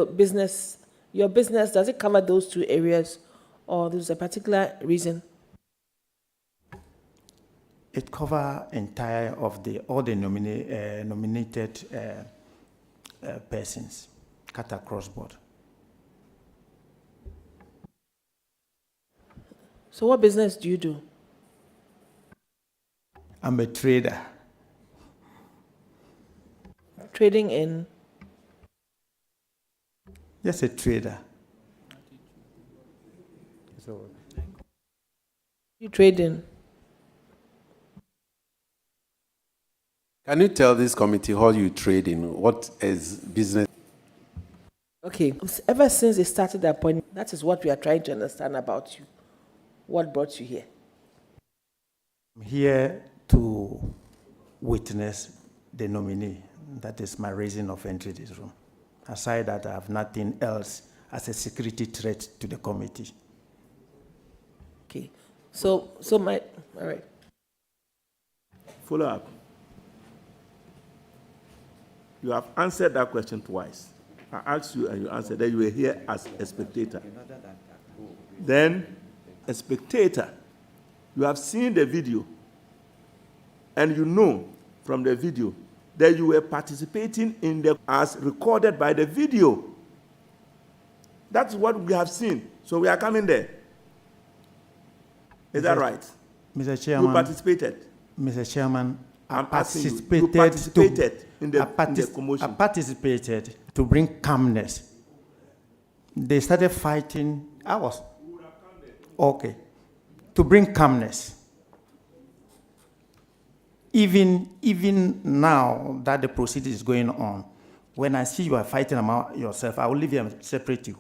Business, your business, does it cover those two areas, or there's a particular reason? It covers entire of all the nominated persons, cut across board. So what business do you do? I'm a trader. Trading in? Yes, a trader. So, You trade in? can you tell this committee how you trade in? What is business? Okay. Ever since they started the appointment, that is what we are trying to understand about you. What brought you here? I'm here to witness the nominee. That is my reason of entry this room. Aside that, I have nothing else as a security threat to the committee. Okay. So all right. Follow up. You have answered that question twice. I asked you and you answered that you were here as a spectator. Then, a spectator, you have seen the video, and you know from the video that you were participating in the as recorded by the video. That's what we have seen. So we are coming there. Is that right? Mr. Chairman. You participated. Mr. Chairman, I'm asking you participated in the commotion. I participated to bring calmness. They started fighting. I was okay to bring calmness. Even now that the proceeding is going on, when I see you are fighting among yourself, I will leave you and separate you.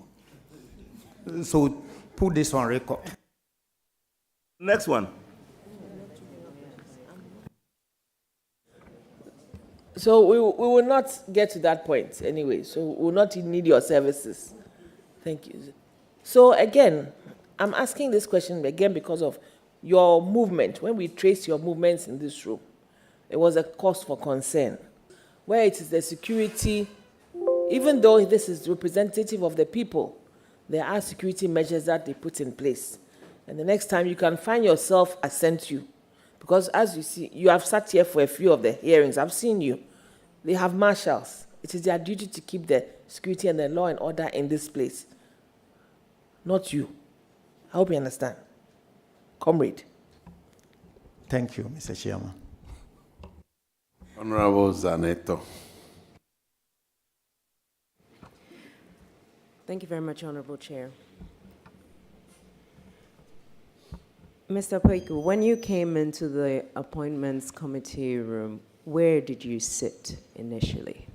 So put this on record. Next one. So we will not get to that point anyway. So we will not need your services. Thank you. So again, I'm asking this question again because of your movement. When we trace your movements in this room, it was a cause for concern. Where it is the security, even though this is representative of the people, there are security measures that they put in place. And the next time you can find yourself, I sent you. Because as you see, you have sat here for a few of the hearings. I've seen you. They have marshals. It is their duty to keep the security and the law and order in this place. Not you. I hope you understand. Comrade. Thank you, Mr. Chairman. Honorable Zaneto. Thank you very much, Honorable Chair. Mr. Poiku, when you came into the Appointments Committee room, where did you sit initially?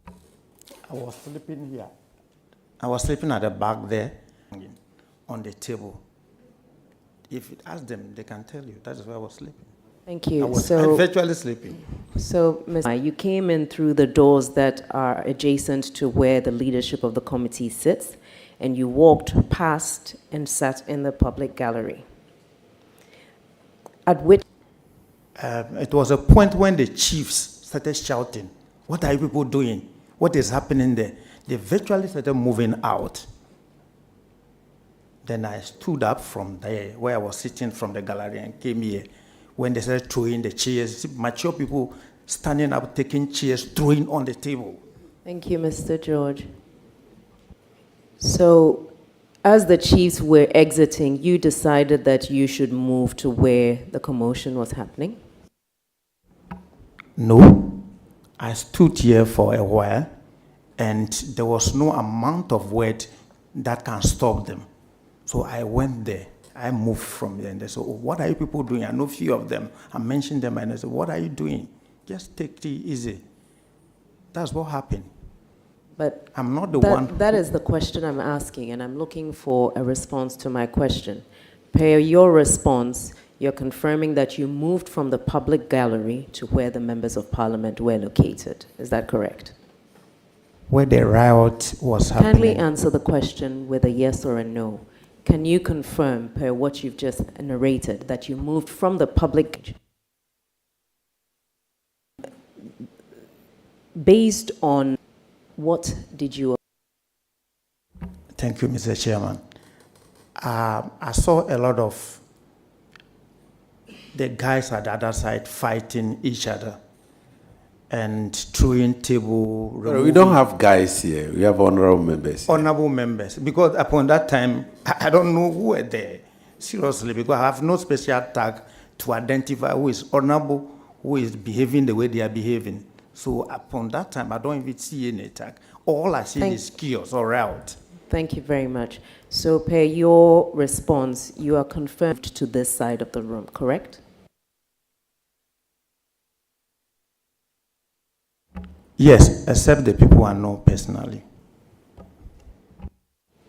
I was sleeping here. I was sleeping at the back there on the table. If you ask them, they can tell you. That is where I was sleeping. Thank you. I was virtually sleeping. So, you came in through the doors that are adjacent to where the leadership of the committee sits, and you walked past and sat in the public gallery. At which? It was a point when the chiefs started shouting, "What are you people doing? What is happening there?" They virtually started moving out. Then I stood up from there, where I was sitting from the gallery, and came here. When they started throwing the chairs, mature people standing up, taking chairs, throwing on the table. Thank you, Mr. George. So, as the chiefs were exiting, you decided that you should move to where the commotion was happening? No. I stood here for a while, and there was no amount of word that can stop them. So I went there. I moved from there, and they said, "Oh, what are you people doing?" I know a few of them. I mentioned them, and I said, "What are you doing? Just take it easy." That's what happened. But I'm not the one. That is the question I'm asking, and I'm looking for a response to my question. Per your response, you're confirming that you moved from the public gallery to where the members of parliament were located. Is that correct? Where the riot was happening. Kindly answer the question with a yes or a no. Can you confirm, per what you've just narrated, that you moved from the public based on What did you? Thank you, Mr. Chairman. I saw a lot of the guys at the other side fighting each other and throwing table. We don't have guys here. We have honorable members. Honorable members, because upon that time, I don't know who were there, seriously, because I have no special tag to identify who is honorable, who is behaving the way they are behaving. So upon that time, I don't even see any tag. All I see is chaos or rout. Thank you very much. So, per your response, you are confirmed to this side of the room, correct? Yes, except the people I know personally.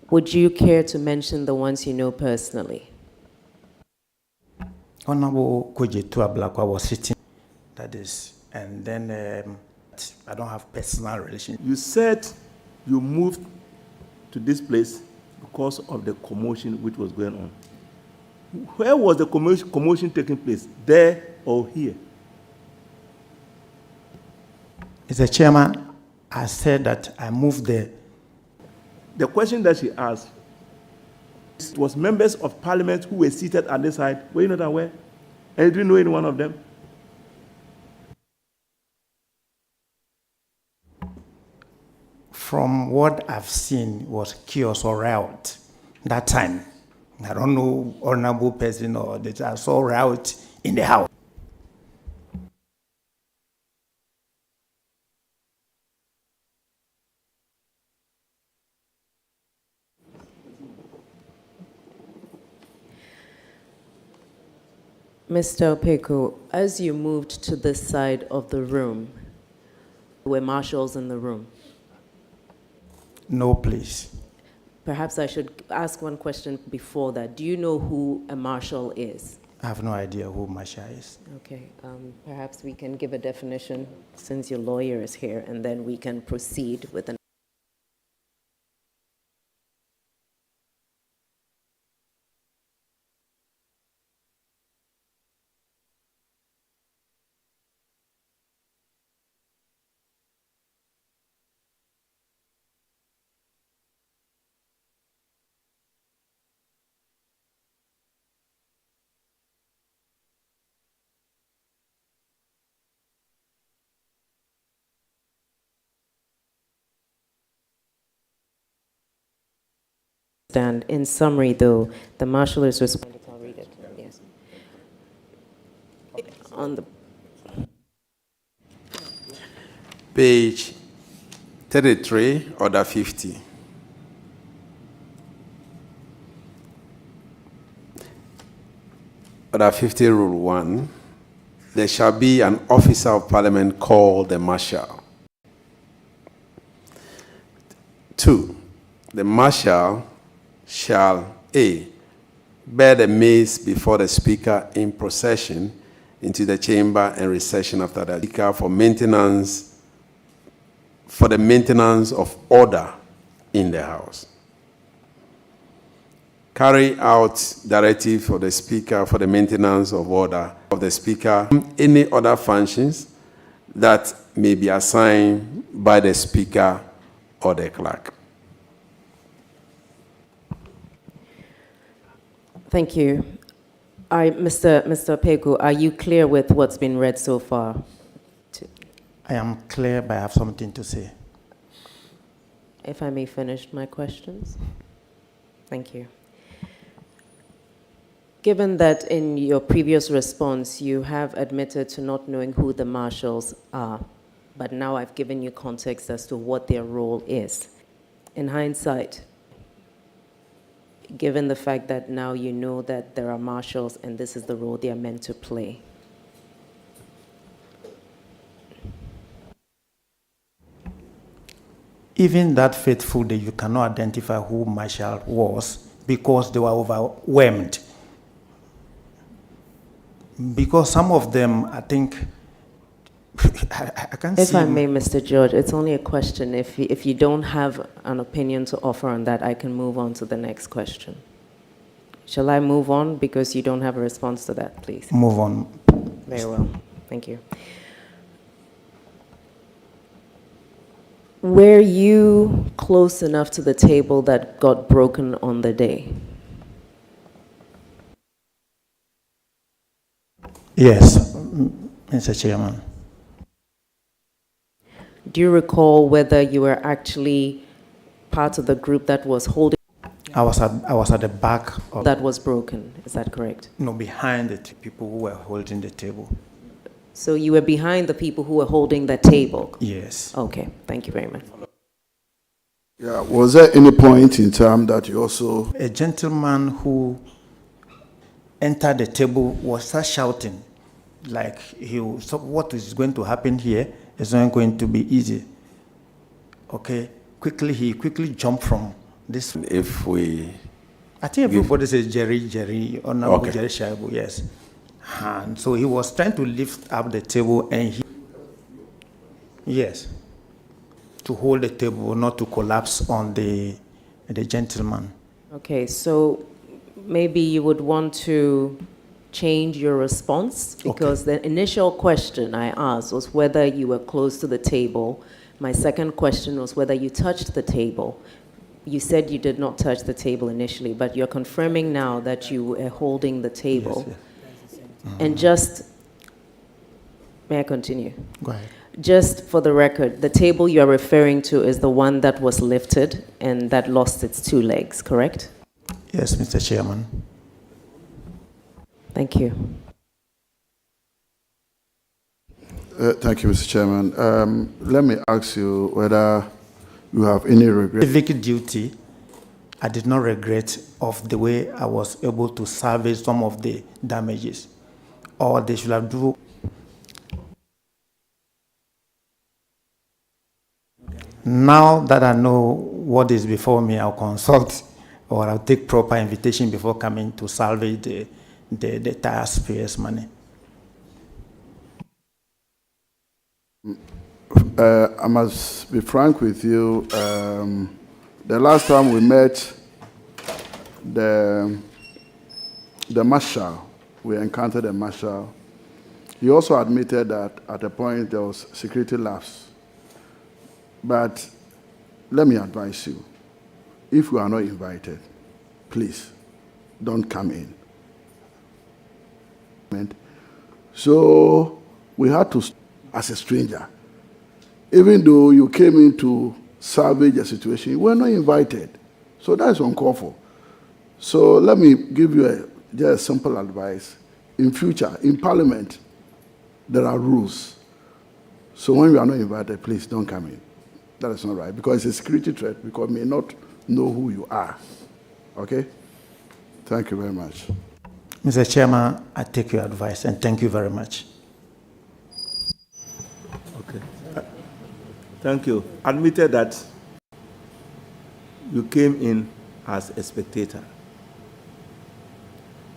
Would you care to mention the ones you know personally? Honorable Kojetu Ablakwa was sitting, that is, and then I don't have personal relation. You said you moved to this place because of the commotion which was going on. Where was the commotion taking place? There or here? Mr. Chairman, I said that I moved there. The question that she asked was members of parliament who were seated at this side. Were you not aware? And you didn't know any one of them? From what I've seen was chaos or riot that time. I don't know honorable person or that I saw riot in the house. Mr. Opeko, as you moved to this side of the room, were marshals in the room? No, please. Perhaps I should ask one question before that. Do you know who a marshal is? I have no idea who Masha is. Okay, perhaps we can give a definition since your lawyer is here, and then we can proceed with an. In summary, though, the marshal is responsible. I'll read it. Yes. On the Page 33, order 50. Order 50, rule 1. There shall be an officer of parliament called the marshal. 2. The marshal shall A. bear the mace before the speaker in procession into the chamber and recession after the speaker for the maintenance of order in the house. Carry out directive for the speaker for the maintenance of order of the speaker, any other functions that may be assigned by the speaker or the clerk. Thank you. Mr. Opeko, are you clear with what's been read so far? I am clear, but I have something to say. If I may finish my questions. Thank you. Given that in your previous response you have admitted to not knowing who the marshals are, but now I've given you context as to what their role is. In hindsight, given the fact that now you know that there are marshals and this is the role they are meant to play. Even that faithful day, you cannot identify who Marshall was because they were overwhelmed. Because some of them, I think, I can't see. If I may, Mr. George, it's only a question. If you don't have an opinion to offer on that, I can move on to the next question. Shall I move on because you don't have a response to that, please? Move on. Very well. Thank you. Were you close enough to the table that got broken on the day? Yes, Mr. Chairman. Do you recall whether you were actually part of the group that was holding I was at the back of, that was broken? Is that correct? no, behind the people who were holding the table. So you were behind the people who were holding the table? Yes. Okay, thank you very much. Yeah, was there any point in time that you also... A gentleman who entered the table was start shouting, like so what is going to happen here is not going to be easy. Okay, he quickly jumped from this. If we, I think everybody says Jerry, Honorable Okay. Jerry Shaibu, yes. And so he was trying to lift up the table and yes, to hold the table, not to collapse on the gentleman. Okay, so maybe you would want to change your response, because the initial question I asked was whether you were close to the table. My second question was whether you touched the table. You said you did not touch the table initially, but you're confirming now that you were holding the table. Yes, And just, may I continue? Go ahead. Just for the record, the table you're referring to is the one that was lifted and that lost its two legs, correct? Yes, Mr. Chairman. Thank you. Thank you, Mr. Chairman. Let me ask you whether you have any regret. Civic duty, I did not regret of the way I was able to salvage some of the damages. Or they should have do. Now that I know what is before me, I'll consult or I'll take proper invitation before coming to salvage the taxpayers' money. I must be frank with you. The last time we met, the marshal, we encountered a marshal. He also admitted that at a point there was security lapse. But let me advise you, if you are not invited, please don't come in. So we had to, as a stranger, even though you came in to salvage a situation, you were not invited. So that's uncalled for. So let me give you just a simple advice. In future, in Parliament, there are rules. So when you are not invited, please don't come in. That is not right, because it's a security threat, because we may not know who you are. Okay? Thank you very much. Mr. Chairman, I take your advice and thank you very much. Okay. Thank you. Admitted that you came in as a spectator.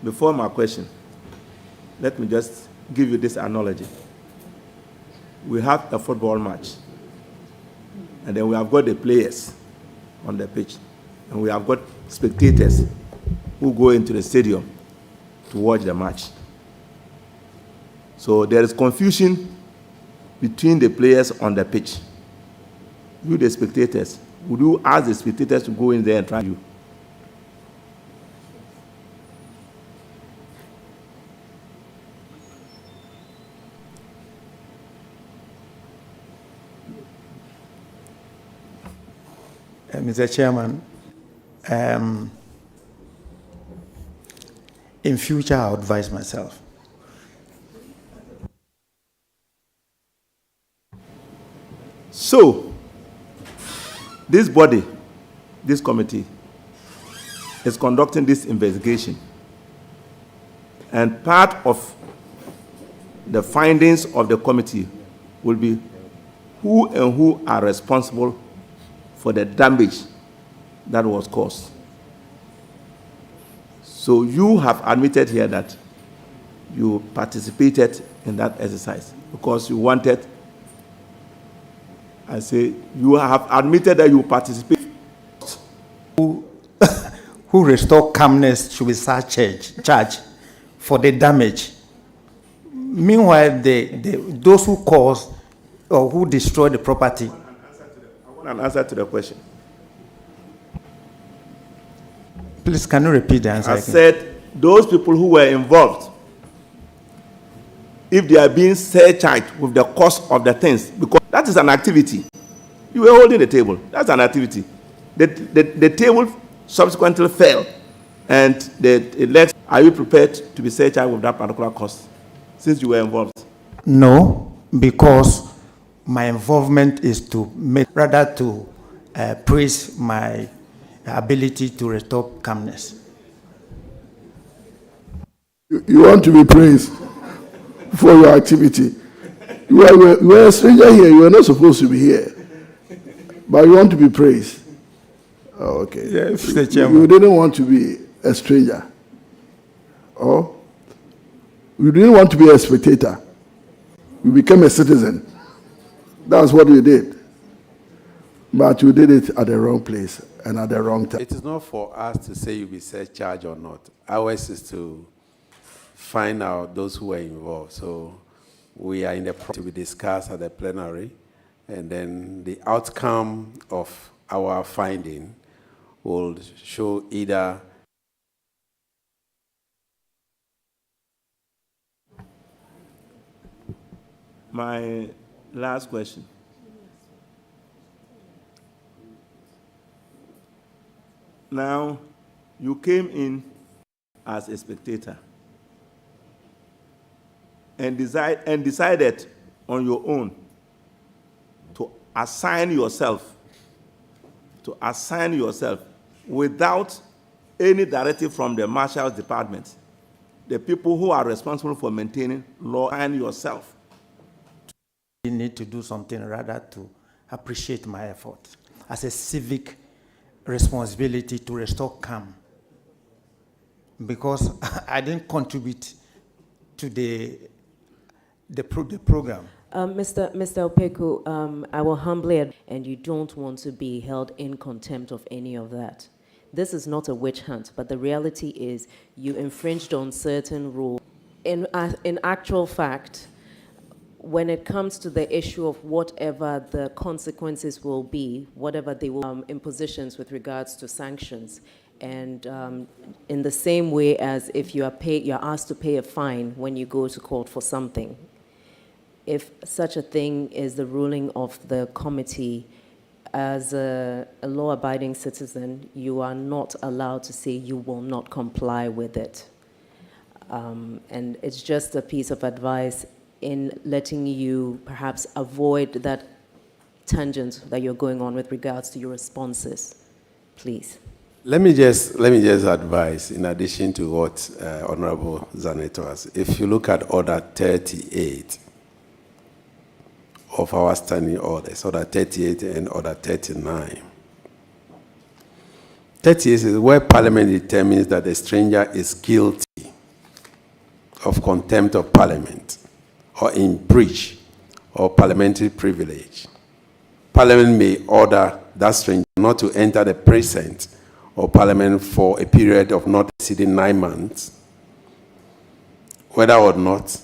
Before my question, let me just give you this analogy. We have a football match, and then we have got the players on the pitch, and we have got spectators who go into the stadium to watch the match. So there is confusion between the players on the pitch. You, the spectators, would you ask the spectators to go in there and try you? Mr. Chairman, in future, I'll advise myself. So, this body, this committee, is conducting this investigation. And part of the findings of the committee will be who are responsible for the damage that was caused. So you have admitted here that you participated in that exercise because you wanted, I say, you have admitted that you participated. Who restore calmness should be charged for the damage. Meanwhile, those who cause or who destroy the property. an answer to the question. Please, can you repeat the answer I again? said those people who were involved, if they are being surcharged with the cost of the things, because that is an activity. You were holding the table. That's an activity. The table subsequently fell, and the legs. Are you prepared to be surcharged with that particular cost, since you were involved? No, because my involvement is to make, rather to praise my ability to restore calmness. You want to be praised for your activity. You were a stranger here. You were not supposed to be here. But you want to be praised. Oh, okay. Yeah, Mr. Chairman. You didn't want to be a stranger. Oh? You didn't want to be a spectator. You became a citizen. That's what you did. But you did it at the wrong place and at the wrong time. It is not for us to say you be surcharged or not. Ours is to find out those who were involved. So we are in the process to be discussed at the plenary, and then the outcome of our finding will show either My last question. Now, you came in as a spectator and decided on your own to assign yourself without any directive from the Marshal's Department, the people who are responsible for maintaining law, and yourself. You need to do something rather to appreciate my effort as a civic responsibility to restore calm, because I didn't contribute to the program. Mr. Opeku, I will humbly add, and you don't want to be held in contempt of any of that. This is not a witch hunt, but the reality is you infringed on certain rules. In actual fact, when it comes to the issue of whatever the consequences will be, whatever they will impositions with regards to sanctions, and in the same way as if you're asked to pay a fine when you go to court for something, if such a thing is the ruling of the committee, as a law-abiding citizen, you are not allowed to say you will not comply with it. And it's just a piece of advice in letting you perhaps avoid that tangent that you're going on with regards to your responses, please. Let me just advise, in addition to what Honorable Zaneto has, if you look at Order 38 of our standing orders, Order 38 and Order 39. 38 is where Parliament determines that a stranger is guilty of contempt of Parliament or in breach of parliamentary privilege. Parliament may order that stranger not to enter the precinct of Parliament for a period of not exceeding 9 months, whether or not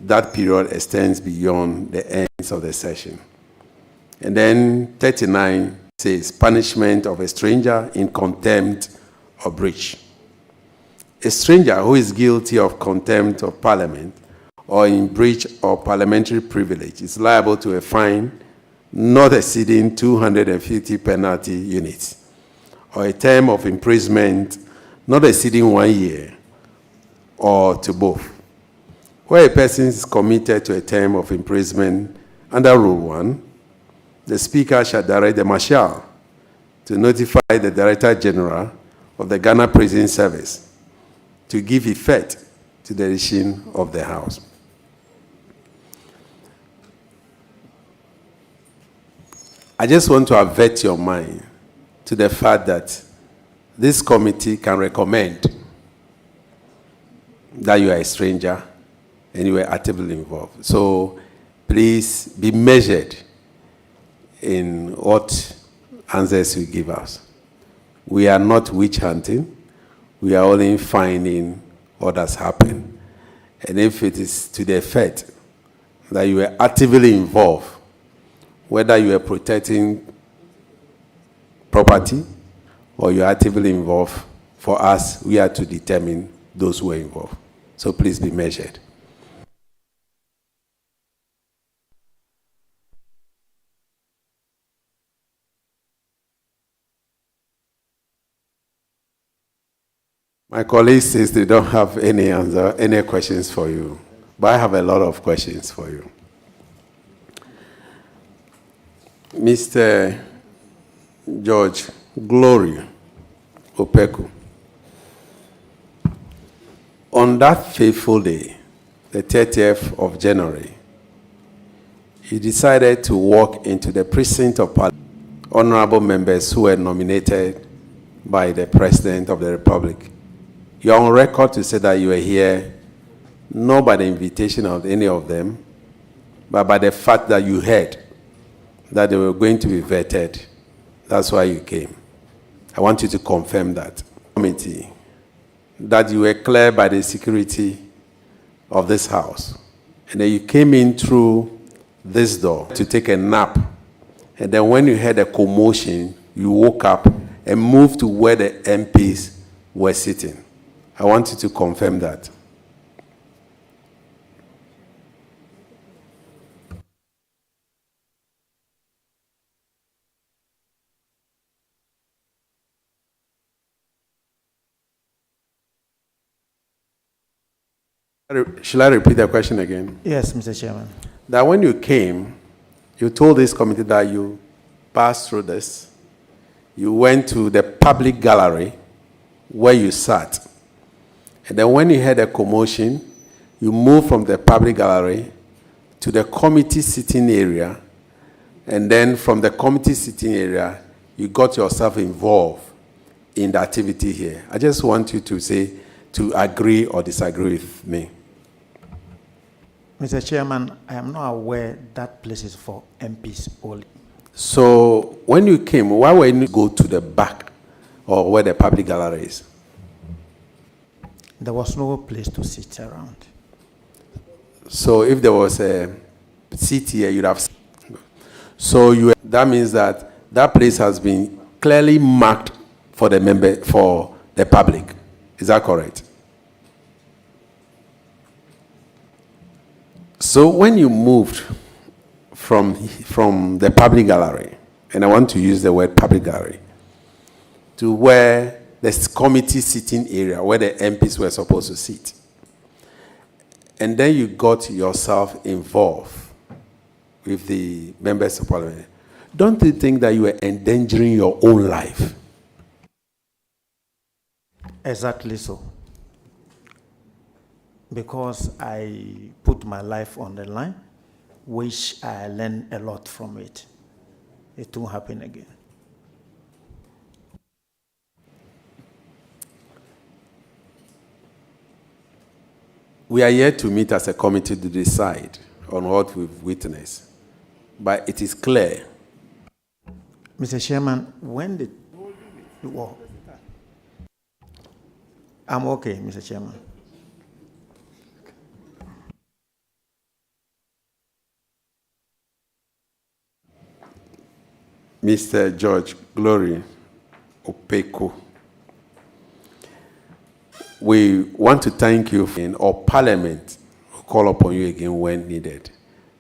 that period extends beyond the ends of the session. And then 39 says punishment of a stranger in contempt or breach. A stranger who is guilty of contempt of Parliament or in breach of parliamentary privilege is liable to a fine not exceeding 250 penalty units, or a term of imprisonment not exceeding 1 year, or to both. Where a person is committed to a term of imprisonment under Rule 1, the Speaker shall direct the Marshal to notify the Director General of the Ghana Prison Service to give effect to the decision of the House. I just want to avert your mind to the fact that this committee can recommend that you are a stranger and you were actively involved. So please be measured in what answers you give us. We are not witch hunting. We are only finding what has happened. And if it is to the effect that you were actively involved, whether you were protecting property or you're actively involved, for us, we are to determine those who are involved. So please be measured. My colleagues says they don't have any questions for you, but I have a lot of questions for you. Mr. George Glory Opeku, on that fateful day, the 30th of January, he decided to walk into the precinct of honorable members who were nominated by the President of the Republic. You're on record to say that you were here not by the invitation of any of them, but by the fact that you heard that they were going to be vetted. That's why you came. I want you to confirm that. Committee, that you were cleared by the security of this house, and then you came in through this door to take a nap, and then when you heard a commotion, you woke up and moved to where the MPs were sitting. I want you to confirm that. Shall I repeat the question again? Yes, Mr. Chairman. That when you came, you told this committee that you passed through this, you went to the public gallery where you sat, and then when you heard a commotion, you moved from the public gallery to the committee sitting area, and then from the committee sitting area, you got yourself involved in the activity here. I just want you to say, to agree or disagree with me. Mr. Chairman, I am not aware that place is for MPs only. So when you came, why were you go to the back or where the public gallery is? There was no place to sit around. So if there was a seat here, you'd have. So that means that that place has been clearly marked for the for the public. Is that correct? So when you moved from the public gallery, and I want to use the word public gallery, to where the committee sitting area, where the MPs were supposed to sit, and then you got yourself involved with the members of parliament, don't you think that you were endangering your own life? Exactly so. Because I put my life on the line, which I learned a lot from it. It won't happen again. We are here to meet as a committee to decide on what we've witnessed. But it is clear. Mr. Chairman, when the... Well, I'm okay, Mr. Chairman. Mr. George Glory Opeku, we want to thank you in our parliament. We'll call upon you again when needed.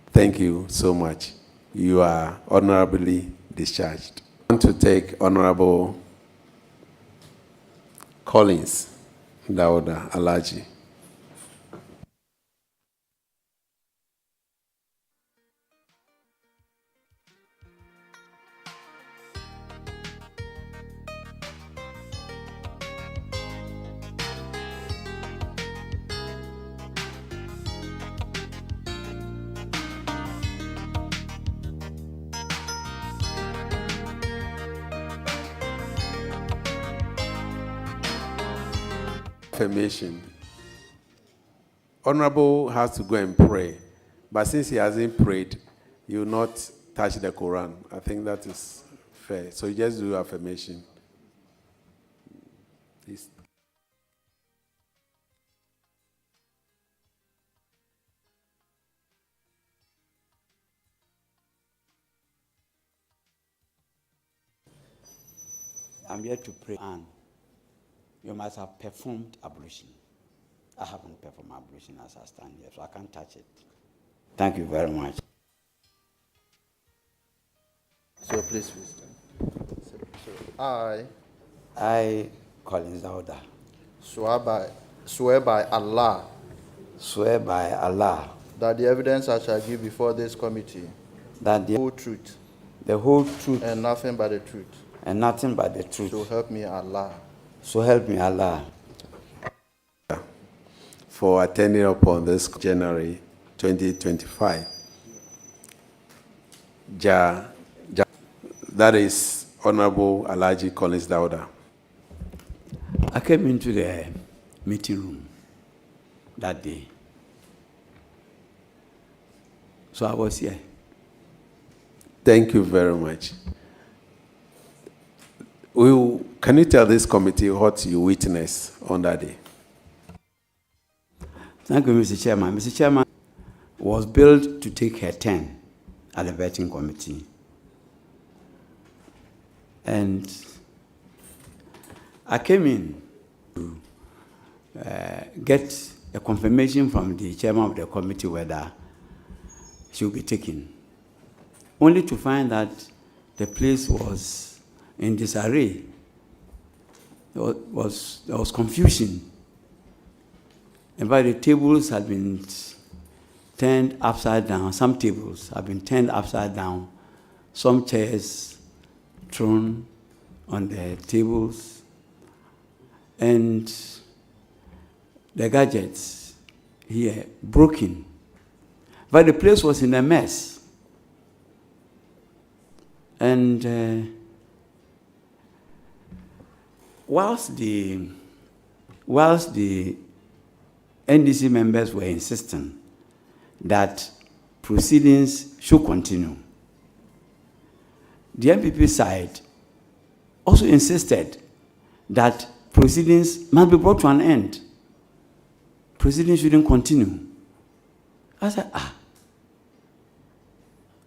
Thank you so much. You are honorably discharged. I want to take Honorable Collins Dauda Alaji. Affirmation. Honorable has to go and pray, but since he hasn't prayed, he will not touch the Quran. I think that is fair. So you just do affirmation. Please. I'm here to pray, and you must have performed ablution. I haven't performed ablution as I stand here, so I can't touch it. Thank you very much. So please. I Collins Dauda, swear by Allah swear by Allah that the evidence I shall give before this committee, that the whole truth and nothing but the truth. and nothing but the truth. So help me Allah. So help me Allah. For attending upon this January 2025. That is Honorable Alhaji Collins Dauda. I came into the meeting room that day. So I was here. Thank you very much. Can you tell this committee what you witnessed on that day? Thank you, Mr. Chairman. Mr. Chairman was billed to take her turn at the vetting committee. And I came in to get a confirmation from the chairman of the committee whether she will be taken, only to find that the place was in disarray. There was confusion. In fact, the tables had been turned upside down. Some tables have been turned upside down. Some chairs thrown on the tables. And the gadgets here broken. But the place was in a mess. And whilst the NDC members were insisting that proceedings should continue, the MPP side also insisted that proceedings must be brought to an end. Proceedings shouldn't continue. I said,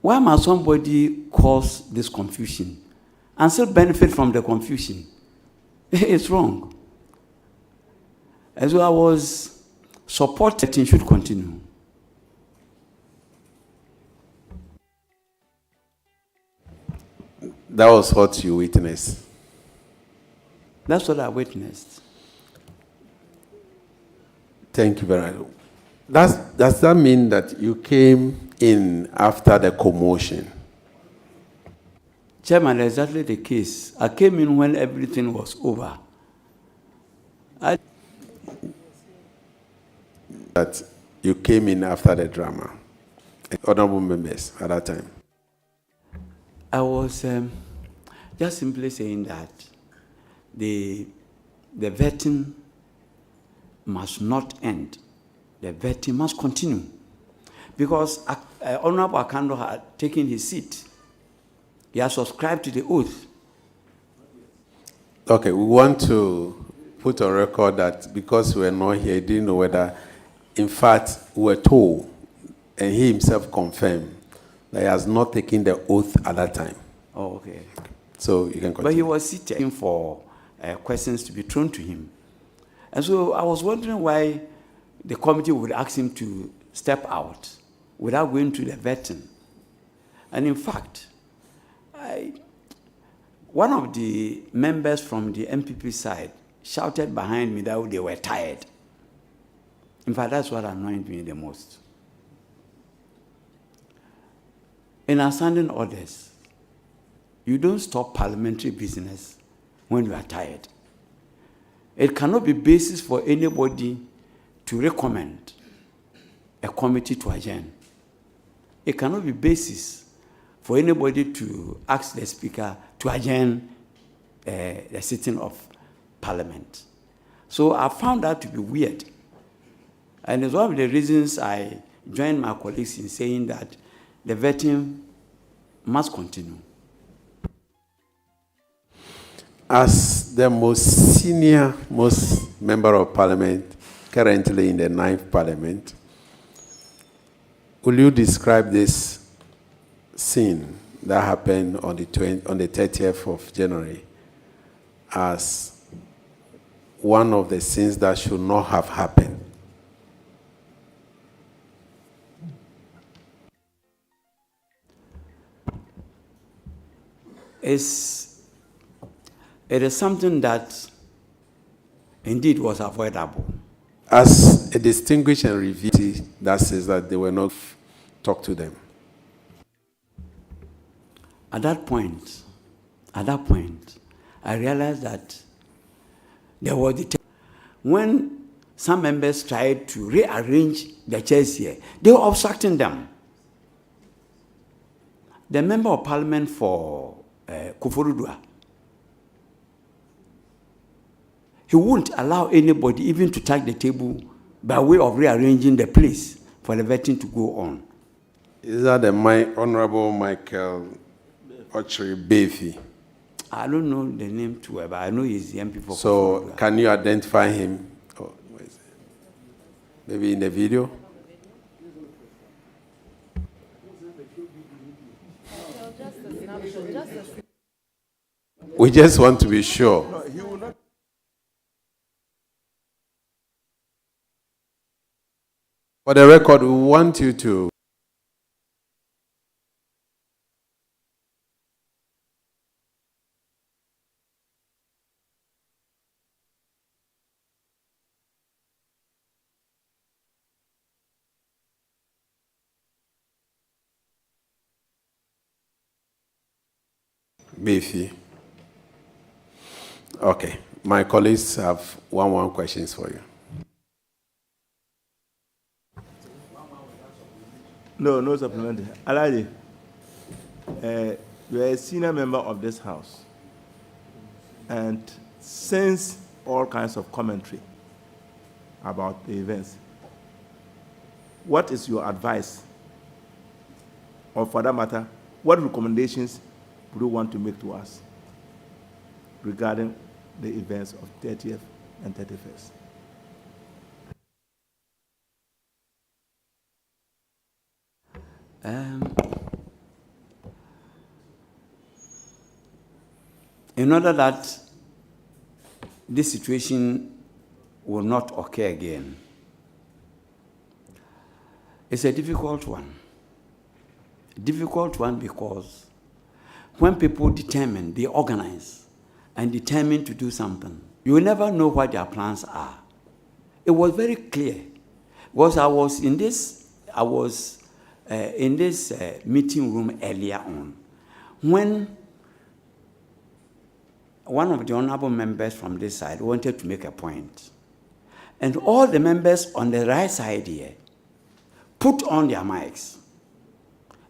why must somebody cause this confusion and still benefit from the confusion? It's wrong. And so I was supporting it should continue. That was what you witnessed. That's what I witnessed. Thank you very much. Does that mean that you came in after the commotion? Chairman, exactly the case. I came in when everything was over. That you came in after the drama. Honorable members at that time. I was just simply saying that the vetting must not end. The vetting must continue. Because Honorable Akando had taken his seat. He has subscribed to the oath. Okay, we want to put on record that because we were not here, he didn't know whether, in fact, we were told, and he himself confirmed, that he has not taken the oath at that time. Oh, okay. So you can continue. But he was sitting for questions to be thrown to him. And so I was wondering why the committee would ask him to step out without going to the vetting. And in fact, one of the members from the MPP side shouted behind me that they were tired. In fact, that's what annoyed me the most. In our standing orders, you don't stop parliamentary business when you are tired. It cannot be basis for anybody to recommend a committee to adjourn. It cannot be basis for anybody to ask the speaker to adjourn the sitting of parliament. So I found that to be weird. And it's one of the reasons I joined my colleagues in saying that the vetting must continue. As the most senior member of parliament currently in the 9th parliament, will you describe this scene that happened on the 30th of January as one of the sins that should not have happened? It is something that indeed was avoidable. As a distinguished and reviewed that says that they were not talked to them. At that point, I realized that there was the when some members tried to rearrange the chairs here, they were obstructing them. The member of parliament for Kuforudua, he won't allow anybody even to touch the table by way of rearranging the place for the vetting to go on. Is that the Honorable Michael Ochiri Befi? I don't know the name too well, but I know he's the MP for So, Kuforudua. can you identify him? Oh, where is it? Maybe in the video? We just want to be sure. No, he will not. For the record, we want you to Beefy. Okay. My colleagues have one questions for you. No supplementary. Alaji, you are a senior member of this house, and since all kinds of commentary about the events, what is your advice, or for that matter, what recommendations would you want to make to us regarding the events of 30th and 31st? In order that this situation will not occur again, it's a difficult one. Difficult one because when people determine, they organize and determine to do something, you will never know what their plans are. It was very clear because I was in this meeting room earlier on when one of the honorable members from this side wanted to make a point. And all the members on the right side here put on their mics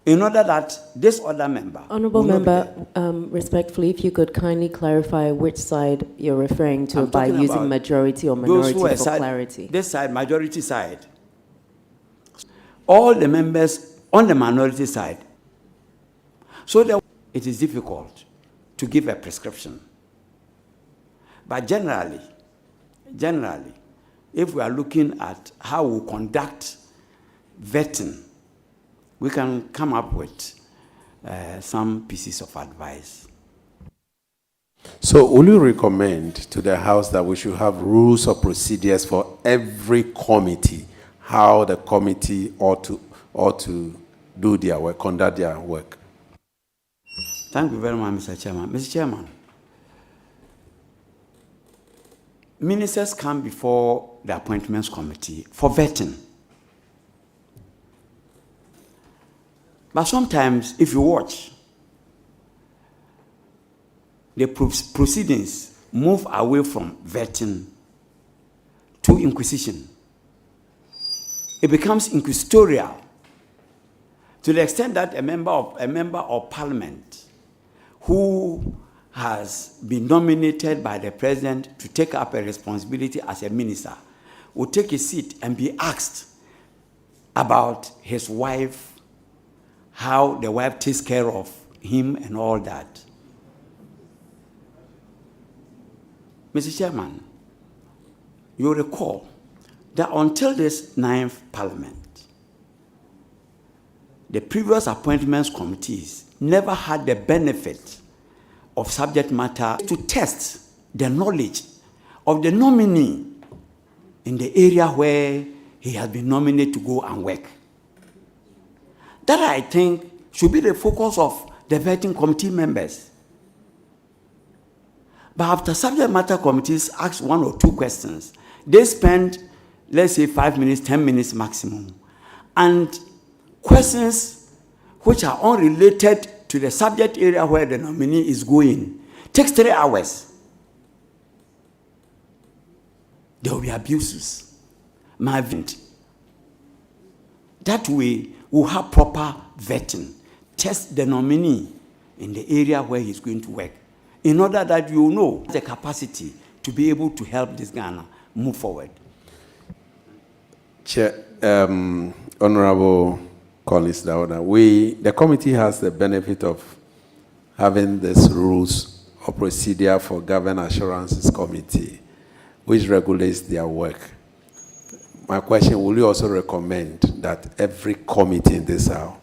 in order that this other member... Honorable will not be member, there. respectfully, if you could kindly clarify which side you're referring to I'm by talking using about majority or Those minority who are for side, clarity. This side, majority side. All the members on the minority side. So it is difficult to give a prescription. But generally, if we are looking at how we conduct vetting, we can come up with some pieces of advice. So, will you recommend to the House that we should have rules or procedures for every committee, how the committee ought to do their work, conduct their work? Thank you very much, Mr. Chairman. Mr. Chairman, ministers come before the appointments committee for vetting. But sometimes, if you watch, the proceedings move away from vetting to inquisition. It becomes inquisitorial to the extent that a member of parliament who has been nominated by the president to take up a responsibility as a minister will take a seat and be asked about his wife, how the wife takes care of him and all that. Mr. Chairman, you recall that until this 9th Parliament, the previous appointments committees never had the benefit of subject matter to test the knowledge of the nominee in the area where he has been nominated to go and work. That, I think, should be the focus of the vetting committee members. But after subject matter committees ask 1 or 2 questions, they spend, let's say, 5 minutes, 10 minutes maximum. And questions which are unrelated to the subject area where the nominee is going takes 3 hours. There will be abuses. That way, we'll have proper vetting. Test the nominee in the area where he's going to work, in order that you know the capacity to be able to help this Ghana move forward. Chair, Honorable Collins Dawda, the committee has the benefit of having this rules of procedure for Government Assurances Committee, which regulates their work. My question, will you also recommend that every committee in this House,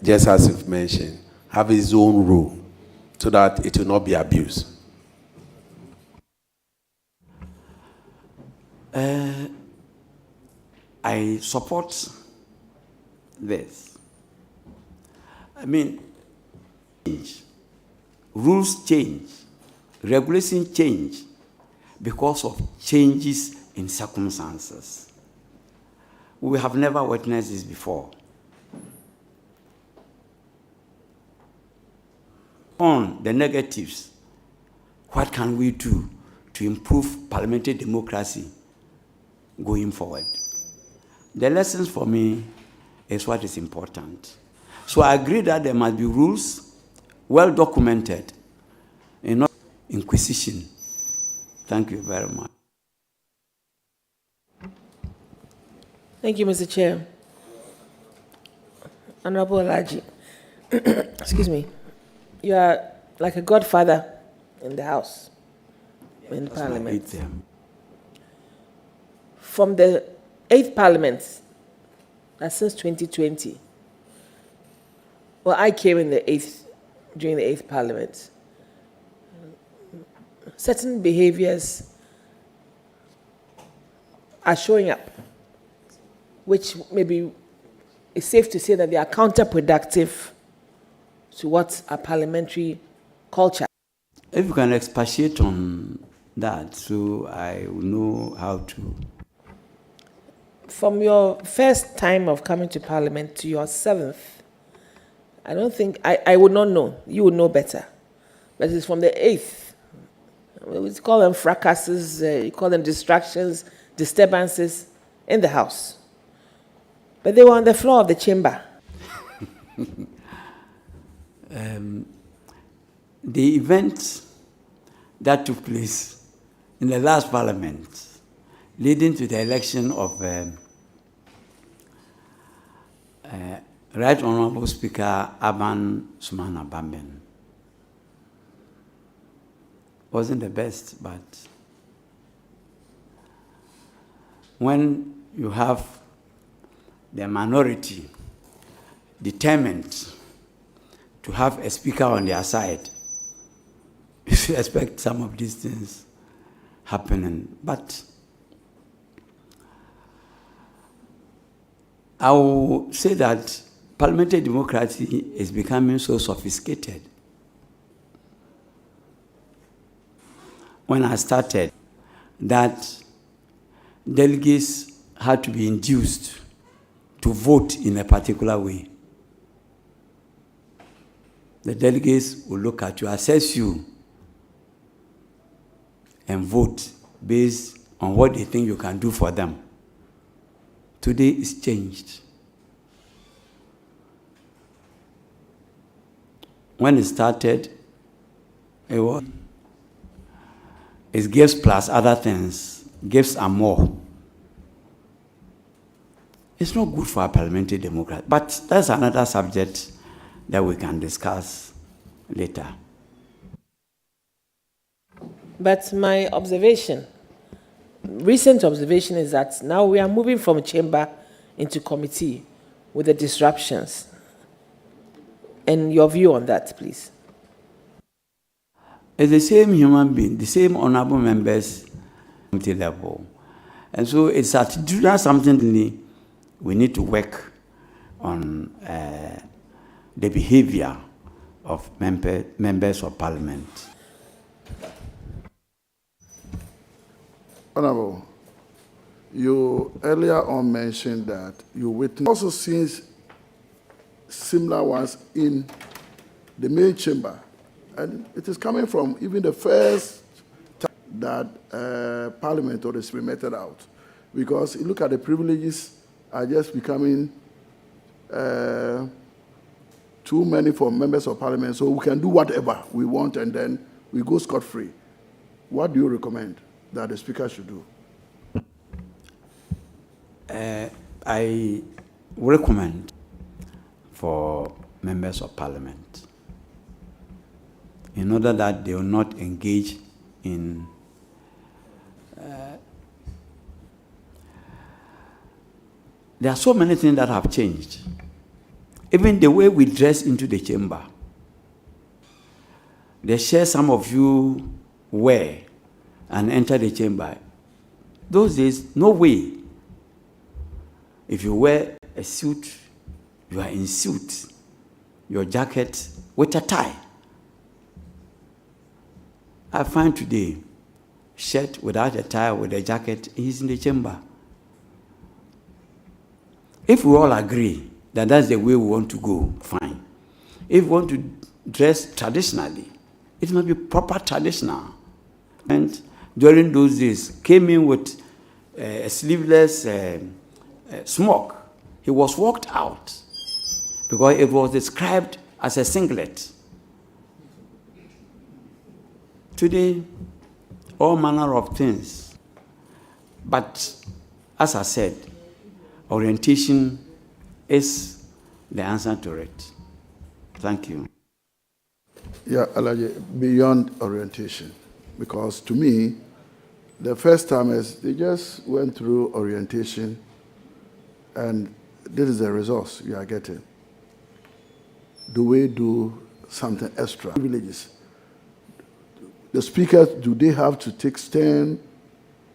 just as you've mentioned, have its own rule so that it will not be abused? I support this. I mean, rules change, regulations change because of changes in circumstances. We have never witnessed this before. On the negatives, what can we do to improve parliamentary democracy going forward? The lessons for me is what is important. So I agree that there must be rules, well documented, and not inquisition. Thank you very much. Thank you, Mr. Chair. Honorable Alaji, excuse me, you are like a godfather in the House, in Parliament. From the 8th Parliament, that's since 2020. Well, I came in during the 8th Parliament. Certain behaviors are showing up, which maybe it's safe to say that they are counterproductive to what's a parliamentary culture. If you can expatiate on that, so I will know how to. From your first time of coming to Parliament to your 7th, I don't think, I would not know. You would know better. But it's from the 8th. We call them fracasses, you call them distractions, disturbances in the House. But they were on the floor of the chamber. The event that took place in the last Parliament, leading to the election of Right Honorable Speaker Aban Sumana Bamben, wasn't the best, but when you have the minority determined to have a speaker on their side, you should expect some of these things happening. But I will say that parliamentary democracy is becoming so sophisticated. When I started, that delegates had to be induced to vote in a particular way. The delegates will look at you, assess you, and vote based on what they think you can do for them. Today it's changed. When it started, it's gifts plus other things, gifts and more. It's not good for a parliamentary democracy, but that's another subject that we can discuss later. But my observation, recent observation, is that now we are moving from chamber into committee with the disruptions. And your view on that, please. It's the same human being, the same honorable members, committee level. And so it's attitudinal something we need to work on the behavior of members of parliament. Honorable, you earlier on mentioned that you witnessed also seen similar ones in the main chamber. And it is coming from even the first time that Parliament or the Supreme meted out. Because you look at the privileges are just becoming too many for members of Parliament, so we can do whatever we want and then we go scot-free. What do you recommend that the Speaker should do? I recommend for members of Parliament, in order that they will not engage in there are so many things that have changed. Even the way we dress into the chamber. The shirt some of you wear and enter the chamber. Those days, no way. If you wear a suit, you are in suit. Your jacket with a tie. I find today, shirt without a tie, with a jacket, he's in the chamber. If we all agree that that's the way we want to go, fine. If we want to dress traditionally, it must be proper traditional. And during those days, came in with a sleeveless smock. He was walked out because it was described as a singlet. Today, all manner of things. But as I said, orientation is the answer to it. Thank you. Yeah, Alaji, beyond orientation, because to me, the first timers, they just went through orientation and this is the results you are getting. Do we do something extra? Privileges. The speakers, do they have to take stern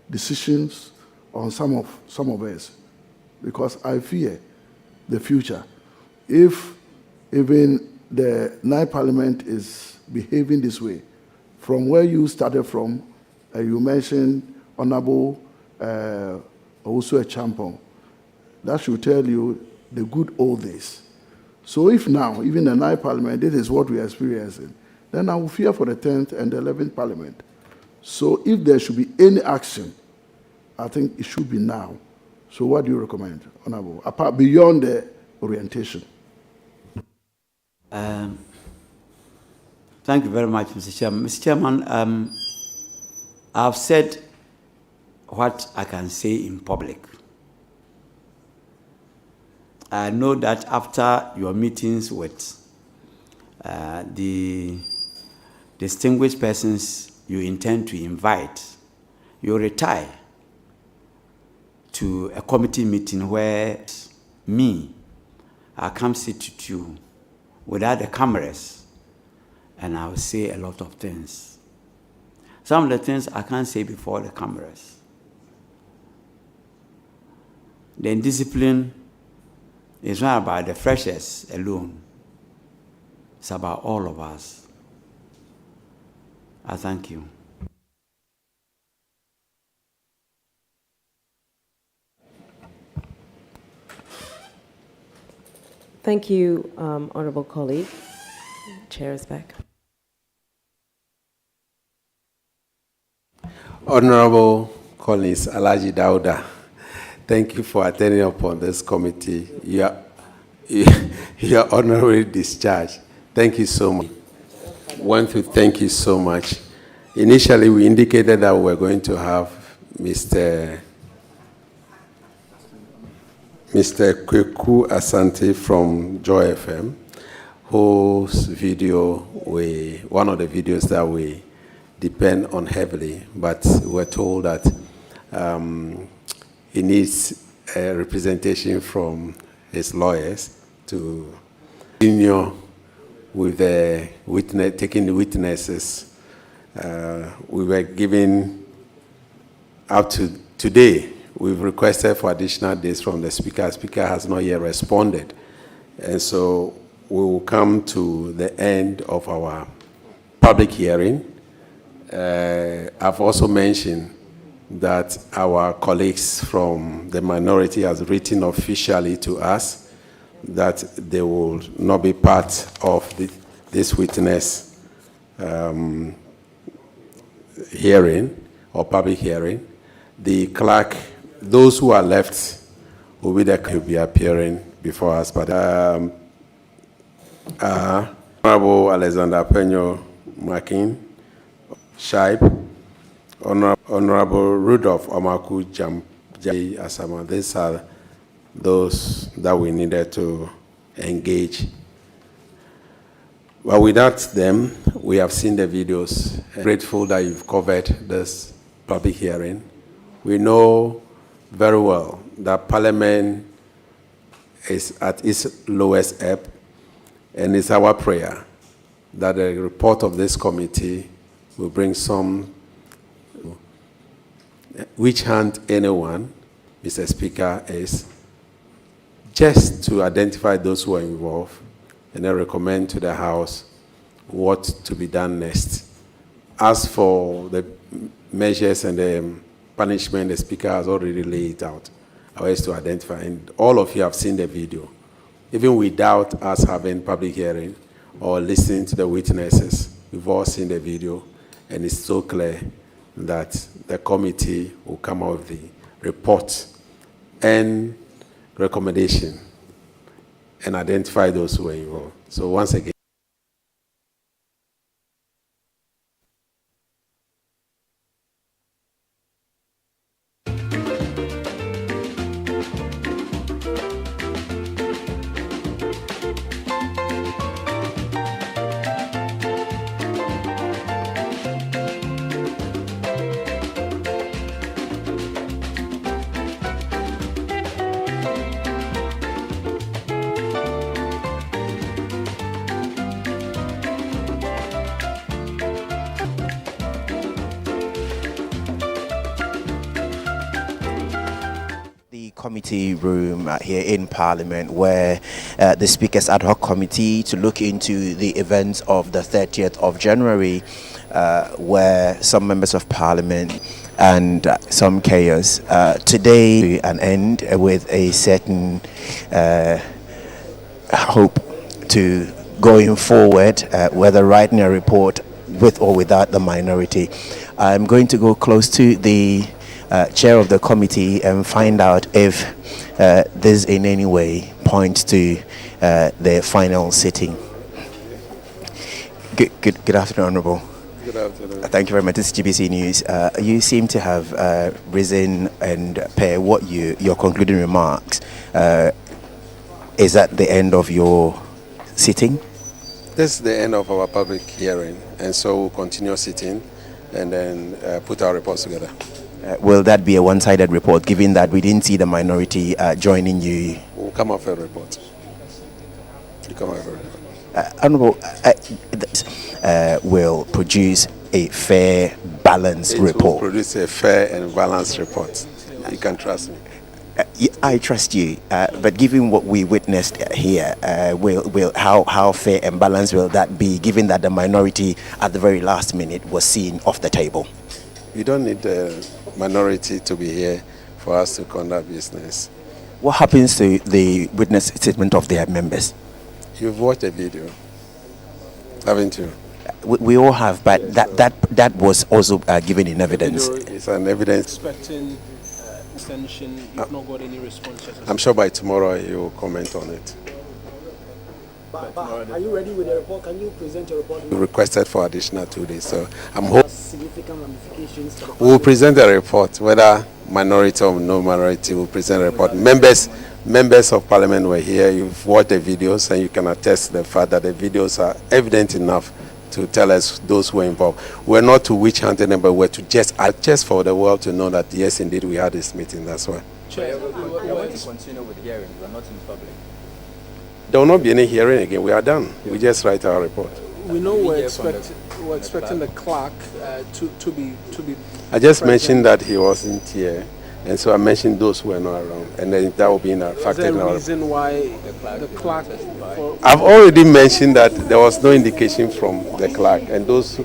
decisions on some of us? Because I fear the future. If even the ninth Parliament is behaving this way, from where you started from, you mentioned Honorable also a champion. That should tell you the good old days. So if now, even the ninth Parliament, this is what we are experiencing, then I will fear for the 10th and the 11th Parliament. So if there should be any action, I think it should be now. So what do you recommend, Honorable, apart beyond the orientation? Thank you very much, Mr. Chairman. Mr. Chairman, I've said what I can say in public. I know that after your meetings with the distinguished persons you intend to invite, you retire to a committee meeting where I'll come sit with you without the cameras, and I'll say a lot of things. Some of the things I can't say before the cameras. The discipline is not about the freshers alone. It's about all of us. I thank you. Thank you, honorable colleague. Chair is back. Honorable Collins Alaji Dauda, thank you for attending upon this committee. You are honorably discharged. Thank you so much. Want to thank you so much. Initially, we indicated that we were going to have Mr. Kweku Asante from Joy FM, whose video, one of the videos that we depend on heavily, but we're told that he needs a representation from his lawyers to continue with the witness, taking the witnesses we were given up to today. We've requested for additional days from the Speaker. Speaker has not yet responded. And so we will come to the end of our public hearing. I've also mentioned that our colleagues from the minority has written officially to us that they will not be part of this witness hearing or public hearing. The clerk, those who are left, will be appearing before us. But Honorable Alexander Peño Makin, Shaib, Honorable Rudolph Omaku Jai Asama. These are those that we needed to engage. But without them, we have seen the videos. Grateful that you've covered this public hearing. We know very well that Parliament is at its lowest ebb, and it's our prayer that the report of this committee will bring some, which hand anyone, Mr. Speaker, is, just to identify those who are involved and then recommend to the House what to be done next. As for the measures and the punishment, the Speaker has already laid it out, ways to identify, and all of you have seen the video. Even without us having public hearing or listening to the witnesses, we've all seen the video, and it's so clear that the committee will come out with the report and recommendation and identify those who are involved. So once again, committee room here in Parliament, where the Speaker's ad hoc committee to look into the events of the 30th of January, where some members of Parliament and some chaos. Today, an end with a certain hope to going forward, whether writing a report with or without the minority. I'm going to go close to the chair of the committee and find out if this in any way points to the final sitting. Good afternoon, Honourable. good afternoon. Thank you very much. This is GBC News. You seem to have risen and pair what your concluding remarks. Is that the end of your sitting? This is the end of our public hearing, and so we'll continue sitting and then put our reports together. Will that be a one-sided report, given that we didn't see the minority joining you? We'll come up with a report. You come up with a report. Honourable, will produce a fair, balanced It will report. produce a fair and balanced report. You can trust me. I trust you, but given what we witnessed here, how fair and balanced will that be, given that the minority at the very last minute was seen off the table? You don't need the minority to be here for us to conduct business. What happens to the witness statement of their members? You've watched the video, haven't you? We all have, but that was also given in evidence. It's an evidence. Expecting extension, you've not got any response yet. I'm sure by tomorrow you'll comment on it. But are you ready with the report? Can you present your report? We requested for additional 2 days, so I'm hoping Significant ramifications. we will present a report, whether minority or no minority. We'll present a report. Members of Parliament were here. You've watched the videos, and you can attest to the fact that the videos are evident enough to tell us those who were involved. We're not to witch hunting them, but we're to just for the world to know that yes, indeed, we had this meeting. That's why. Chair, We're going to continue with the hearing. We're not in public. There will not be any hearing again. We are done. We just write our report. We know we're expecting the clerk to be. I just present. mentioned that he wasn't here, and so I mentioned those who were not around, and then that will be in a Is factor. there in a our- reason why the clerk? I've already mentioned that there was no indication from the clerk, and those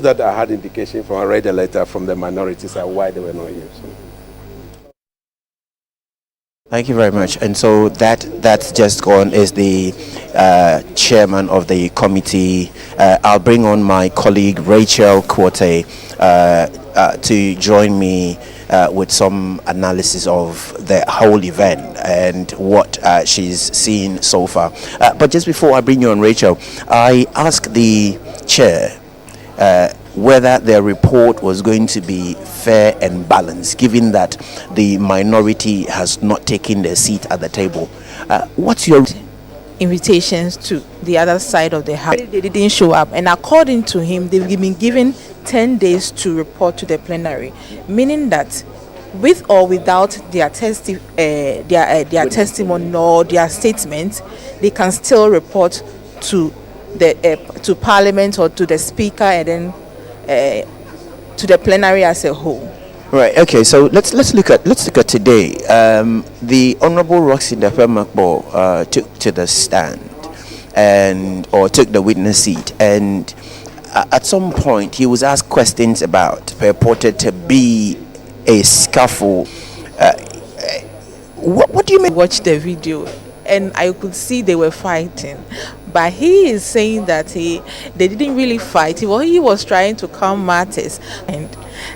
that I had indication from, I read the letter from the minorities are why they were not here. So. Thank you very much. And so that's just gone is the chairman of the committee. I'll bring on my colleague Rachel Quote to join me with some analysis of the whole event and what she's seen so far. But just before I bring you on, Rachel, I asked the chair whether their report was going to be fair and balanced, given that the minority has not taken their seat at the table. What's your invitations to the other side of the house? They didn't show up, and according to him, they've been given 10 days to report to the plenary, meaning that with or without their testimony or their statement, they can still report to the to Parliament or to the Speaker, and then to the plenary as a whole. Right. Okay. So let's look at today. The Honourable Roxy Dape-Makbo took to the stand or took the witness seat, and at some point he was asked questions about purported to be a scuffle. What do you mean? Watch the video, and I could see they were fighting, but he is saying that they didn't really fight. He was trying to calm matters,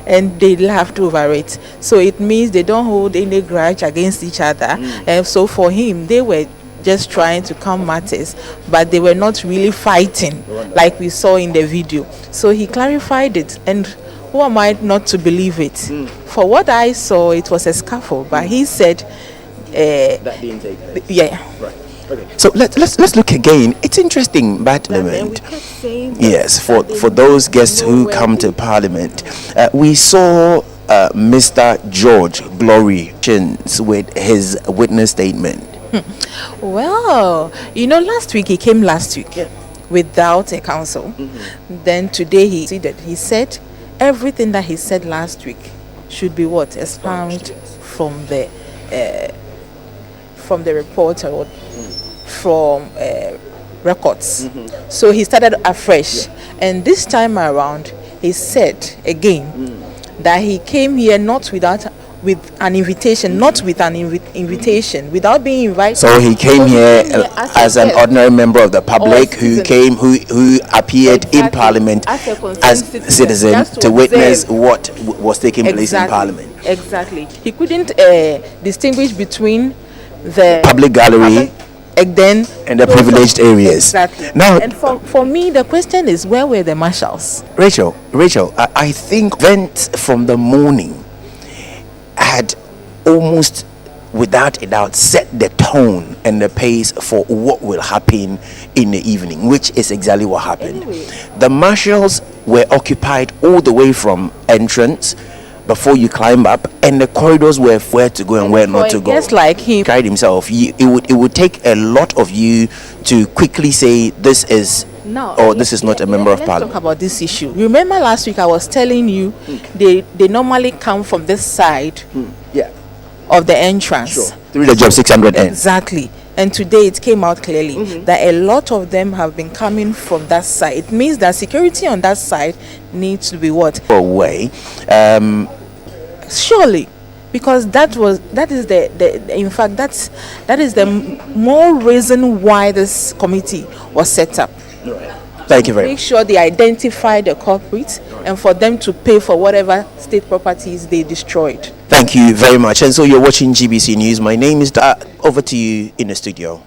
and they laughed over it. So it means they don't hold any grudge against each other. And so for him, they were just trying to calm matters, but they were not really fighting like we saw in the video. So he clarified it, and who am I not to believe it? For what I saw, it was a scuffle, but he said That didn't take place. yeah. Right. Okay. So let's look again. It's interesting, Parliament. Yes, for those guests who come to Parliament, we saw Mr. George Glory with his witness statement. Well, last week he came without a counsel. Then today he said everything that he said last week should be expunged from the report or from records. So he started afresh, and this time around he said again that he came here not with an invitation, without being invited. So he came here as an ordinary member of the public who came, who appeared in Parliament as a citizen to witness what was taking place in Parliament. Exactly. He couldn't distinguish between the public gallery and the privileged areas. Exactly. Now, and for me, the question is, where were the marshals? Rachel, I think events from the morning had almost without a doubt set the tone and the pace for what will happen in the evening, which is exactly what happened. Anyway, the marshals were occupied all the way from entrance before you climb up, and the corridors were where to go and where not to go. Just like he carried himself, it would take a lot of you to quickly say this is this is not a member of Parliament. Let's talk about this issue. Remember last week I was telling you they normally come from this side of the entrance through the job 600 end. Exactly. And today it came out clearly that a lot of them have been coming from that side. It means that security on that side needs to be away. Surely, because that is the more reason why this committee was set up. Thank you very much. Make sure they identify the culprits and for them to pay for whatever state properties they destroyed. Thank you very much. And so you're watching GBC News. My name is over to you in the studio.